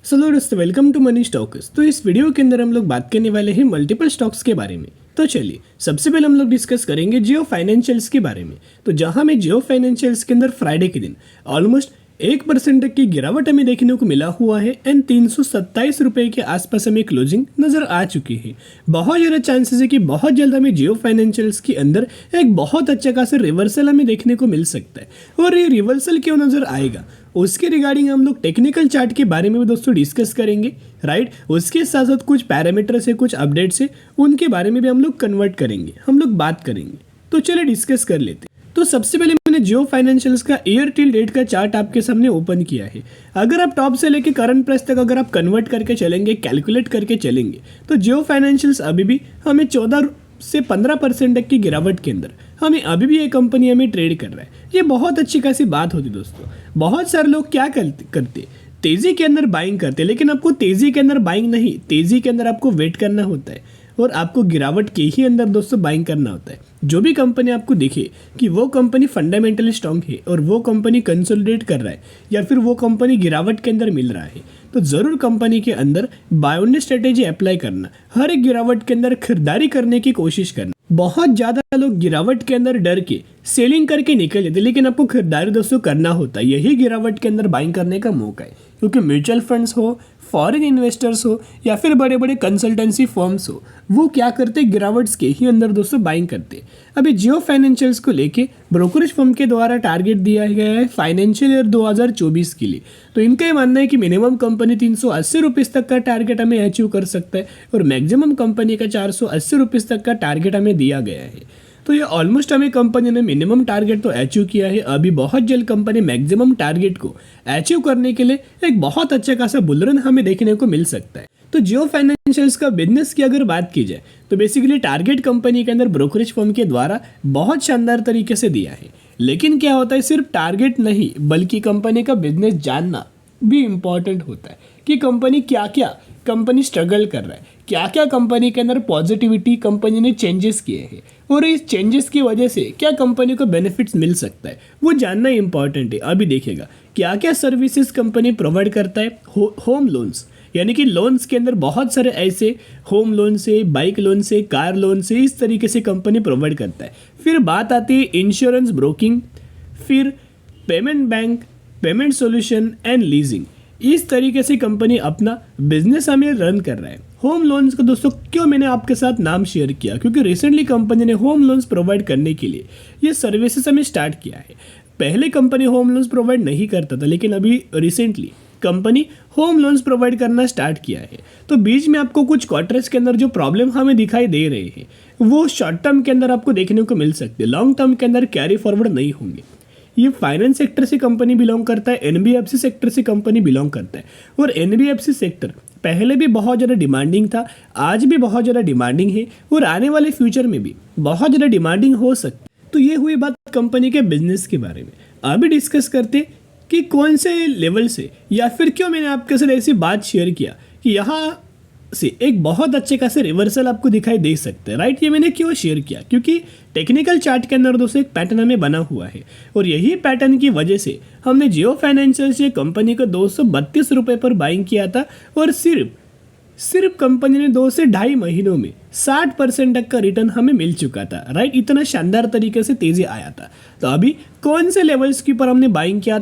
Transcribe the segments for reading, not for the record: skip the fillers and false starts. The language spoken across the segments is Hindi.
हेलो दोस्तों, वेलकम टू मनी स्टॉक्स। तो इस वीडियो के अंदर हम लोग बात करने वाले हैं मल्टीपल स्टॉक्स के बारे में। तो चलिए सबसे पहले हम लोग डिस्कस करेंगे जियो फाइनेंशियल्स के बारे में। तो जहां में जियो फाइनेंशियल्स के अंदर फ्राइडे के दिन ऑलमोस्ट 1% तक की गिरावट हमें देखने को मिला हुआ है एंड 327 रुपये के आसपास हमें क्लोजिंग नजर आ चुकी है। बहुत ज़्यादा चांसेस है कि बहुत जल्द हमें जियो फाइनेंशियल्स के अंदर एक बहुत अच्छा खासा रिवर्सल हमें देखने को मिल सकता है। और ये रिवर्सल क्यों नजर आएगा उसके रिगार्डिंग हम लोग टेक्निकल चार्ट के बारे में भी दोस्तों डिस्कस करेंगे, राइट। उसके साथ साथ कुछ पैरामीटर्स है, कुछ अपडेट्स है, उनके बारे में भी हम लोग कन्वर्ट करेंगे, हम लोग बात करेंगे। तो चलिए डिस्कस कर लेते हैं। तो सबसे पहले मैंने जियो फाइनेंशियल्स का ईयर टिल डेट का चार्ट आपके सामने ओपन किया है। अगर आप टॉप से लेके करंट प्राइस तक अगर आप कन्वर्ट करके चलेंगे, कैलकुलेट करके चलेंगे, तो जियो फाइनेंशियल्स अभी भी हमें 14 से 15% तक की गिरावट के अंदर हमें अभी भी ये कंपनी हमें ट्रेड कर रहा है। ये बहुत अच्छी खासी बात होती दोस्तों। बहुत सारे लोग क्या करते तेजी के अंदर बाइंग करते, लेकिन आपको तेजी के अंदर बाइंग नहीं, तेजी के अंदर आपको वेट करना होता है और आपको गिरावट के ही अंदर दोस्तों बाइंग करना होता है। जो भी कंपनी आपको दिखे कि वो कंपनी फंडामेंटली स्ट्रांग है और वो कंपनी कंसोलिडेट कर रहा है या फिर वो कंपनी गिरावट के अंदर मिल रहा है, तो ज़रूर कंपनी के अंदर बाय ऑन स्ट्रेटेजी अप्लाई करना, हर एक गिरावट के अंदर खरीदारी करने की कोशिश करना। बहुत ज़्यादा लोग गिरावट के अंदर डर के सेलिंग करके निकल जाते, लेकिन आपको खरीदारी दोस्तों करना होता है। यही गिरावट के अंदर बाइंग करने का मौका है, क्योंकि म्यूचुअल फंड्स हो, फॉरेन इन्वेस्टर्स हो या फिर बड़े बड़े कंसल्टेंसी फर्म्स हो, वो क्या करते ग्रावर्ट्स के ही अंदर दोस्तों बाइंग करते। अभी जियो फाइनेंशियल्स को लेके ब्रोकरेज फर्म के द्वारा टारगेट दिया गया है फाइनेंशियल ईयर 2024 के लिए। तो इनका ये मानना है कि मिनिमम कंपनी 380 रुपीज़ तक का टारगेट हमें अचीव कर सकता है और मैक्सिमम कंपनी का 480 रुपीज़ तक का टारगेट हमें दिया गया है। तो ये ऑलमोस्ट हमें कंपनी ने मिनिमम टारगेट तो अचीव किया है। अभी बहुत जल्द कंपनी मैक्सिमम टारगेट को अचीव करने के लिए एक बहुत अच्छा खासा बुल रन हमें देखने को मिल सकता है। तो जियो फाइनेंशियल्स का बिजनेस की अगर बात की जाए तो बेसिकली टारगेट कंपनी के अंदर ब्रोकरेज फर्म के द्वारा बहुत शानदार तरीके से दिया है। लेकिन क्या होता है, सिर्फ टारगेट नहीं बल्कि कंपनी का बिजनेस जानना भी इम्पॉर्टेंट होता है कि कंपनी क्या क्या कंपनी स्ट्रगल कर रहा है, क्या क्या कंपनी के अंदर पॉजिटिविटी कंपनी ने चेंजेस किए हैं और इस चेंजेस की वजह से क्या कंपनी को बेनिफिट्स मिल सकता है, वो जानना इंपॉर्टेंट है। अभी देखिएगा क्या क्या सर्विसेज कंपनी प्रोवाइड करता है। होम लोन्स, यानी कि लोन्स के अंदर बहुत सारे ऐसे होम लोन से, बाइक लोन से, कार लोन से, इस तरीके से कंपनी प्रोवाइड करता है। फिर बात आती है इंश्योरेंस ब्रोकिंग, फिर payment bank, payment solution and leasing. इस तरीके से कंपनी अपना बिजनेस हमें रन कर रहा है। होम लोन्स का दोस्तों क्यों मैंने आपके साथ नाम शेयर किया, क्योंकि रिसेंटली कंपनी ने होम लोन्स प्रोवाइड करने के लिए ये सर्विसेज हमें स्टार्ट किया है। पहले कंपनी होम लोन्स प्रोवाइड नहीं करता था, लेकिन अभी recently company home loans provide करना स्टार्ट किया है। तो बीच में आपको कुछ क्वार्टर्स के अंदर जो प्रॉब्लम हमें दिखाई दे रहे हैं वो शॉर्ट टर्म के अंदर आपको देखने को मिल सकते हैं, लॉन्ग टर्म के अंदर कैरी फॉरवर्ड नहीं होंगे। ये फाइनेंस सेक्टर से कंपनी बिलोंग करता है, एनबीएफसी सेक्टर से कंपनी बिलोंग करता है। और एनबीएफसी सेक्टर पहले भी बहुत ज़्यादा डिमांडिंग था, आज भी बहुत ज़्यादा डिमांडिंग है और आने वाले फ्यूचर में भी बहुत ज़्यादा डिमांडिंग हो सकती है। तो ये हुई बात कंपनी के बिजनेस के बारे में। अभी डिस्कस करते कि कौन से लेवल से या फिर क्यों मैंने आपके साथ ऐसी बात शेयर किया कि यहाँ से एक बहुत अच्छे खासे रिवर्सल आपको दिखाई दे सकते हैं, राइट। ये मैंने क्यों शेयर किया, क्योंकि टेक्निकल चार्ट के अंदर दोस्तों एक पैटर्न हमें बना हुआ है और यही पैटर्न की वजह से हमने जियो फाइनेंशियल से कंपनी को 232 रुपये पर बाइंग किया था और सिर्फ कंपनी ने 2 से ढाई महीनों में 60% तक का रिटर्न हमें मिल चुका था, राइट। इतना शानदार तरीके से तेजी आया था। तो अभी कौन से लेवल्स के ऊपर हमने बाइंग किया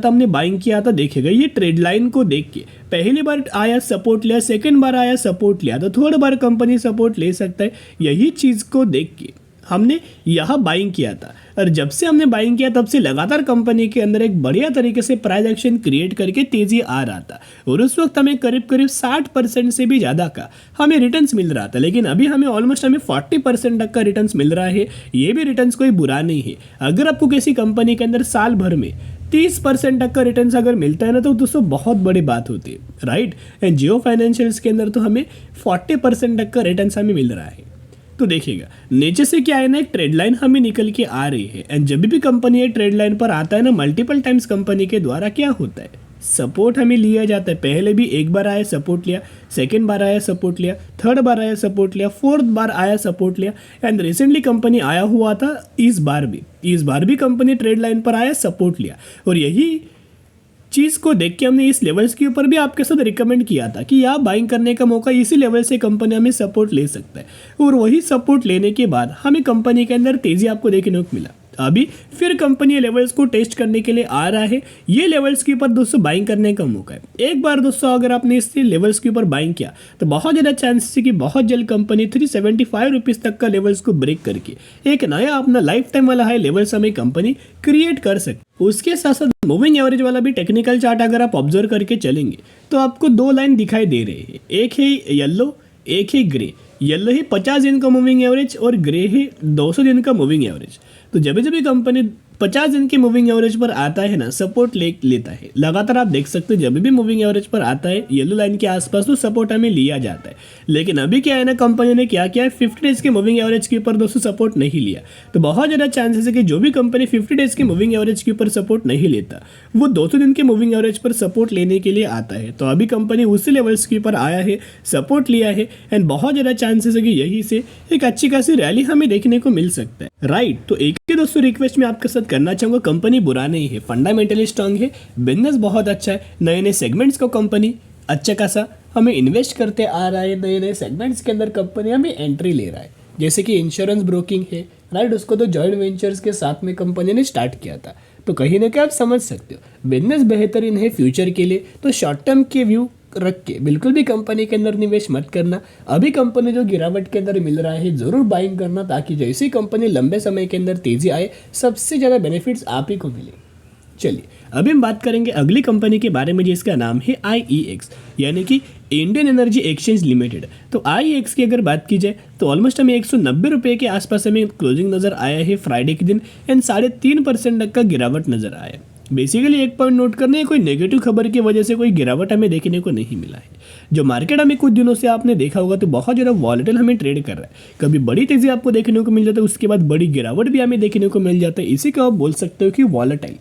था देखिएगा। ये ट्रेड लाइन को देख के पहली बार आया सपोर्ट लिया, सेकंड बार आया सपोर्ट लिया, तो थर्ड बार कंपनी सपोर्ट ले सकता है। यही चीज़ को देख के हमने यहाँ बाइंग किया था और जब से हमने बाइंग किया तब से लगातार कंपनी के अंदर एक बढ़िया तरीके से प्राइस एक्शन क्रिएट करके तेजी आ रहा था और उस वक्त हमें करीब 60% से भी ज़्यादा का हमें रिटर्न्स मिल रहा था। लेकिन अभी हमें 40% तक का रिटर्न्स मिल रहा है। ये भी रिटर्न्स कोई बुरा नहीं है। अगर आपको किसी कंपनी के अंदर साल भर में 30% तक का रिटर्न्स अगर मिलता है ना, तो दोस्तों बहुत बड़ी बात होती है, राइट। एंड जियो फाइनेंशियल्स के अंदर तो हमें 40% तक का रिटर्न्स हमें मिल रहा है। तो देखिएगा नीचे से क्या है ना, एक ट्रेड लाइन हमें निकल के आ रही है एंड जब भी कंपनी ये ट्रेड लाइन पर आता है ना, मल्टीपल टाइम्स कंपनी के द्वारा क्या होता है, सपोर्ट हमें लिया जाता है। पहले भी एक बार आया सपोर्ट लिया, सेकेंड बार आया सपोर्ट लिया, थर्ड बार आया सपोर्ट लिया, फोर्थ बार आया सपोर्ट लिया एंड रिसेंटली कंपनी आया हुआ था इस बार भी कंपनी ट्रेड लाइन पर आया सपोर्ट लिया और यही चीज़ को देख के हमने इस लेवल्स के ऊपर भी आपके साथ रिकमेंड किया था कि आप बाइंग करने का मौका इसी लेवल से कंपनी हमें सपोर्ट ले सकता है, और वही सपोर्ट लेने के बाद हमें कंपनी के अंदर तेज़ी आपको देखने को मिला। अभी फिर कंपनी लेवल्स को टेस्ट करने के लिए आ रहा है, ये लेवल्स के ऊपर दोस्तों बाइंग करने का मौका है। एक बार दोस्तों अगर आपने इस लेवल्स के ऊपर बाइंग किया तो बहुत ज़्यादा चांसेस है कि बहुत जल्द कंपनी 375 रुपीज़ तक का लेवल्स को ब्रेक करके एक नया अपना लाइफ टाइम वाला हाई लेवल्स हमें कंपनी क्रिएट कर सकती। उसके साथ साथ मूविंग एवरेज वाला भी टेक्निकल चार्ट अगर आप ऑब्जर्व करके चलेंगे तो आपको दो लाइन दिखाई दे रही है, एक है येलो, एक है ग्रे। येलो है 50 दिन का मूविंग एवरेज और ग्रे है 200 दिन का मूविंग एवरेज। तो जब भी कंपनी 50 दिन के मूविंग एवरेज पर आता है ना, सपोर्ट लेता है लगातार। आप देख सकते हो जब भी मूविंग एवरेज पर आता है येलो लाइन के आसपास तो सपोर्ट हमें लिया जाता है। लेकिन अभी क्या है ना, कंपनी ने क्या किया है, 50 डेज के मूविंग एवरेज के ऊपर दोस्तों सपोर्ट नहीं लिया। तो बहुत ज़्यादा चांसेस है कि जो भी कंपनी 50 डेज के मूविंग एवरेज के ऊपर सपोर्ट नहीं लेता वो 200 दिन के मूविंग एवरेज पर सपोर्ट लेने के लिए आता है। तो अभी कंपनी उसी लेवल्स के ऊपर आया है, सपोर्ट लिया है, एंड बहुत ज़्यादा चांसेस है कि यही से एक अच्छी खासी रैली हमें देखने को मिल सकता है, राइट। तो एक ही दोस्तों रिक्वेस्ट मैं आपके साथ करना चाहूँगा, कंपनी बुरा नहीं है, फंडामेंटली स्ट्रांग है, बिजनेस बहुत अच्छा है, नए नए सेगमेंट्स को कंपनी अच्छा खासा हमें इन्वेस्ट करते आ रहा है, नए नए सेगमेंट्स के अंदर कंपनी हमें एंट्री ले रहा है, जैसे कि इंश्योरेंस ब्रोकिंग है, राइट। उसको तो जॉइंट वेंचर्स के साथ में कंपनी ने स्टार्ट किया था। तो कहीं ना कहीं आप समझ सकते हो बिजनेस बेहतरीन है फ्यूचर के लिए। तो शॉर्ट टर्म के व्यू रख के बिल्कुल भी कंपनी के अंदर निवेश मत करना। अभी कंपनी जो गिरावट के अंदर मिल रहा है ज़रूर बाइंग करना, ताकि जैसी कंपनी लंबे समय के अंदर तेज़ी आए सबसे ज़्यादा बेनिफिट्स आप ही को मिले। चलिए अभी हम बात करेंगे अगली कंपनी के बारे में जिसका नाम है IEX, यानी कि इंडियन एनर्जी एक्सचेंज लिमिटेड। तो IEX की अगर बात की जाए तो ऑलमोस्ट हमें 190 रुपये के आसपास हमें क्लोजिंग नज़र आया है फ्राइडे के दिन, एंड 3.5% तक का गिरावट नज़र आया। बेसिकली एक पॉइंट नोट करना है, कोई नेगेटिव खबर की वजह से कोई गिरावट हमें देखने को नहीं मिला है। जो मार्केट हमें कुछ दिनों से आपने देखा होगा तो बहुत ज़्यादा वॉलेटाइल हमें ट्रेड कर रहा है, कभी बड़ी तेज़ी आपको देखने को मिल जाता है, उसके बाद बड़ी गिरावट भी हमें देखने को मिल जाता है। इसी को आप बोल सकते हो कि वॉलेटाइल।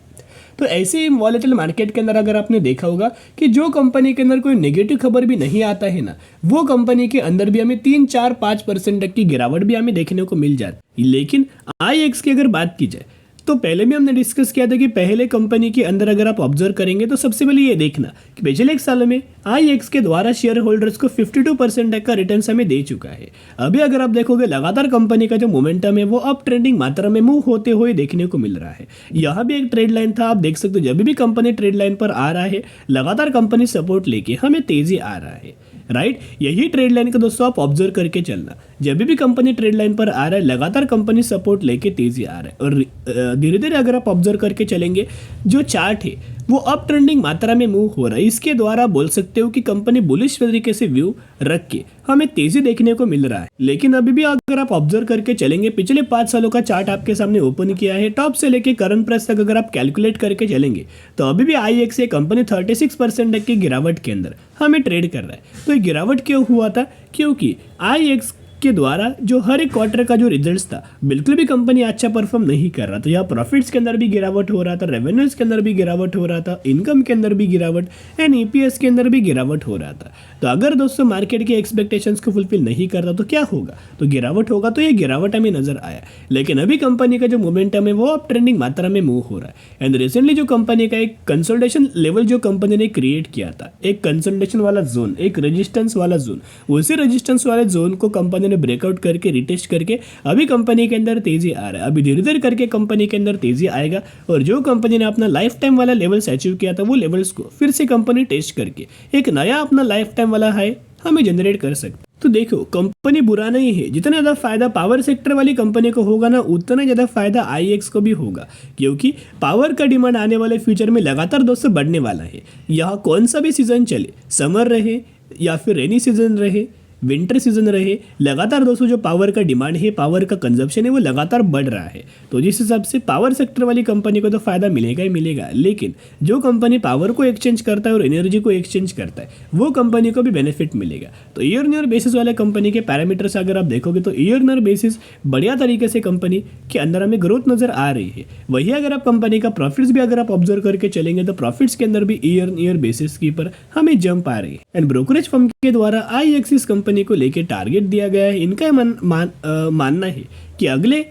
तो ऐसे ही वॉलेटाइल मार्केट के अंदर अगर आपने देखा होगा कि जो कंपनी के अंदर कोई नेगेटिव खबर भी नहीं आता है ना, वो कंपनी के अंदर भी हमें 3-4-5% तक की गिरावट भी हमें देखने को मिल जाती है। लेकिन IEX की अगर बात की जाए तो पहले भी हमने डिस्कस किया था कि पहले कंपनी के अंदर अगर आप ऑब्जर्व करेंगे तो सबसे पहले ये देखना कि पिछले एक साल में IEX के द्वारा शेयर होल्डर्स को 52% तक का रिटर्न हमें दे चुका है। अभी अगर आप देखोगे लगातार कंपनी का जो मोमेंटम है वो अप ट्रेंडिंग मात्रा में मूव होते हुए देखने को मिल रहा है। यहाँ भी एक ट्रेड लाइन था, आप देख सकते हो जब भी कंपनी ट्रेड लाइन पर आ रहा है लगातार कंपनी सपोर्ट लेके हमें तेजी आ रहा है, राइट। यही ट्रेड लाइन का दोस्तों आप ऑब्जर्व करके चलना, जब भी कंपनी ट्रेड लाइन पर आ रहा है लगातार कंपनी सपोर्ट लेके तेजी आ रहा है। और धीरे धीरे अगर आप ऑब्जर्व करके चलेंगे जो चार्ट है वो अप ट्रेंडिंग मात्रा में मूव हो रहा है। इसके द्वारा बोल सकते हो कि कंपनी बुलिश तरीके से व्यू रख के हमें तेजी देखने को मिल रहा है। लेकिन अभी भी अगर आप ऑब्जर्व करके चलेंगे, पिछले 5 सालों का चार्ट आपके सामने ओपन किया है, टॉप से लेके करंट प्राइस तक अगर आप कैलकुलेट करके चलेंगे तो अभी भी IEX से कंपनी 36% तक की गिरावट के अंदर हमें ट्रेड कर रहा है। तो ये गिरावट क्यों हुआ था? क्योंकि IEX के द्वारा जो हर एक क्वार्टर का जो रिजल्ट्स था बिल्कुल भी कंपनी अच्छा परफॉर्म नहीं कर रहा था। यहाँ प्रॉफिट्स के अंदर भी गिरावट हो रहा था, रेवेन्यूज के अंदर भी गिरावट हो रहा था, इनकम के अंदर भी गिरावट, एंड EPS के अंदर भी गिरावट हो रहा था। तो अगर दोस्तों मार्केट के एक्सपेक्टेशंस को फुलफिल नहीं कर रहा तो क्या होगा? तो गिरावट होगा। तो ये गिरावट हमें नजर आया, लेकिन अभी कंपनी का जो मोमेंटम है वो अप ट्रेंडिंग मात्रा में मूव हो रहा है। एंड रिसेंटली जो कंपनी का एक कंसोलिडेशन लेवल जो कंपनी ने क्रिएट किया था, एक कंसोलिडेशन वाला जोन, एक रेजिस्टेंस वाला जोन, उसी रेजिस्टेंस वाले जोन को कंपनी ने ब्रेकआउट करके रिटेस्ट करके अभी कंपनी के अंदर तेजी आ रहा है। अभी धीरे धीरे करके कंपनी के अंदर तेजी आएगा, और जो कंपनी ने अपना लाइफ टाइम वाला लेवल्स अचीव किया था वो लेवल्स को फिर से कंपनी टेस्ट करके एक नया अपना लाइफ टाइम वाला हाई हमें जनरेट कर सकते। तो देखो कंपनी बुरा नहीं है, जितना ज़्यादा फायदा पावर सेक्टर वाली कंपनी को होगा ना उतना ज़्यादा फायदा IEX को भी होगा, क्योंकि पावर का डिमांड आने वाले फ्यूचर में लगातार दोस्तों बढ़ने वाला है। यहाँ कौन सा भी सीजन चले, समर रहे या फिर रेनी सीजन रहे, विंटर सीजन रहे, लगातार दोस्तों जो पावर का डिमांड है, पावर का कंजप्शन है वो लगातार बढ़ रहा है। तो जिस हिसाब से पावर सेक्टर वाली कंपनी को तो फायदा मिलेगा ही मिलेगा, लेकिन जो कंपनी पावर को एक्सचेंज करता है और एनर्जी को एक्सचेंज करता है वो कंपनी को भी बेनिफिट मिलेगा। तो ईयर ईयर बेसिस वाले कंपनी के पैरामीटर्स अगर आप देखोगे तो ईयर ईयर बेसिस बढ़िया तरीके से कंपनी के अंदर हमें ग्रोथ नजर आ रही है। वही अगर आप कंपनी का प्रॉफिट्स भी अगर आप ऑब्जर्व करके चलेंगे तो प्रॉफिट्स के अंदर भी ईयर ईयर बेसिस के ऊपर हमें जंप आ रही है। एंड ब्रोकरेज फर्म के द्वारा IEX इस कंपनी को लेकर टारगेट दिया गया है। इनका मानना है कि अगले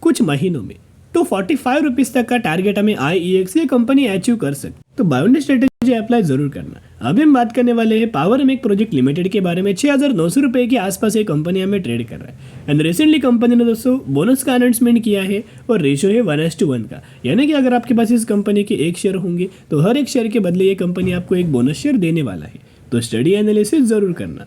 कुछ महीनों में तो 45 रुपीज़ तक का टारगेट हमें IEX ये कंपनी अचीव कर सकती। तो by one day strategy apply जरूर करना। अभी हम बात करने वाले हैं पावर एमएक प्रोजेक्ट लिमिटेड के बारे में। 6,900 रुपये के आसपास ये कंपनी हमें ट्रेड कर रहा है एंड रिसेंटली कंपनी ने दोस्तों बोनस का अनाउंसमेंट किया है और रेशियो है 1:1 का, यानी कि अगर आपके पास इस कंपनी के 1 शेयर होंगे तो हर एक शेयर के बदले ये कंपनी आपको एक बोनस शेयर देने वाला है। तो स्टडी एनालिसिस जरूर करना।